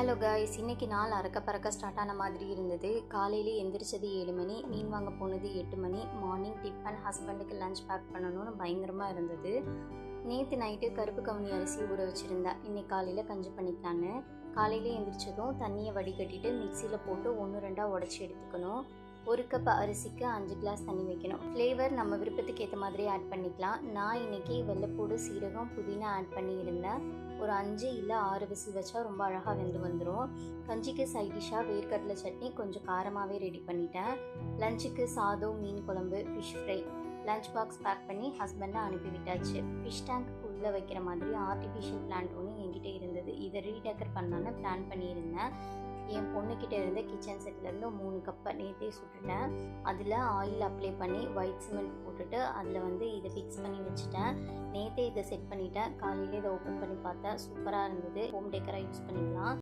Hello guys, இன்னைக்கு நாள் அறக்க பறக்க ஸ்டார்ட் ஆன மாதிரி இருந்தது. காலையிலே எந்திரிச்சது 7 மணி, மீன் வாங்க போனது 8 மணி, மார்னிங் டிஃபன், ஹஸ்பண்டுக்கு லஞ்ச் பேக் பண்ணணும்னு பயங்கரமாக இருந்தது. நேற்று நைட்டு கருப்பு கவுனி அரிசி ஊற வச்சுருந்தேன். இன்னைக்கு காலையில் கஞ்சி பண்ணிக்கலான்னு. காலையிலே எந்திரிச்சதும் தண்ணியை வடிகட்டிட்டு மிக்சியில் போட்டு 1-2 உடச்சி எடுத்துக்கணும். 1 கப் அரிசிக்கு 5 கிளாஸ் தண்ணி வைக்கணும். ஃப்ளேவர் நம்ம விருப்பத்துக்கு ஏற்ற மாதிரி ஆட் பண்ணிக்கலாம். நான் இன்னைக்கு வெள்ளைப்பூடு, சீரகம், புதினா ஆட் பண்ணியிருந்தேன். ஒரு 5 இல்லை 6 விசில் வச்சா ரொம்ப அழகாக வெந்து வந்துடும். கஞ்சிக்கு சைட் டிஷ்ஷாக வேர்க்கடலை சட்னி கொஞ்சம் காரமாகவே ரெடி பண்ணிட்டேன். லஞ்சுக்கு சாதம், மீன் குழம்பு, fish fry. Lunch box pack பண்ணி ஹஸ்பண்டை அனுப்பிவிட்டாச்சு. ஃபிஷ் டேங்க்கு உள்ளே வைக்கிற மாதிரி ஆர்டிஃபிஷியல் பிளான்ட் ஒன்று என்கிட்ட இருந்தது. இதை ரீடெக்கர் பண்ணலான்னு பிளான் பண்ணியிருந்தேன். என் பொண்ணுக்கிட்ட இருந்த கிச்சன் செட்லேருந்து 3 கப்பை நேற்றே சுட்டுட்டேன். அதில் ஆயில் அப்ளை பண்ணி ஒயிட் சிமெண்ட் போட்டுட்டு அதில் இதை ஃபிக்ஸ் பண்ணி வச்சுட்டேன். நேற்றே இதை செட் பண்ணிட்டேன். காலையில் இதை ஓப்பன் பண்ணி பார்த்தேன். சூப்பராக இருந்தது. ஹோம் டெக்கராக யூஸ் பண்ணிக்கலாம்.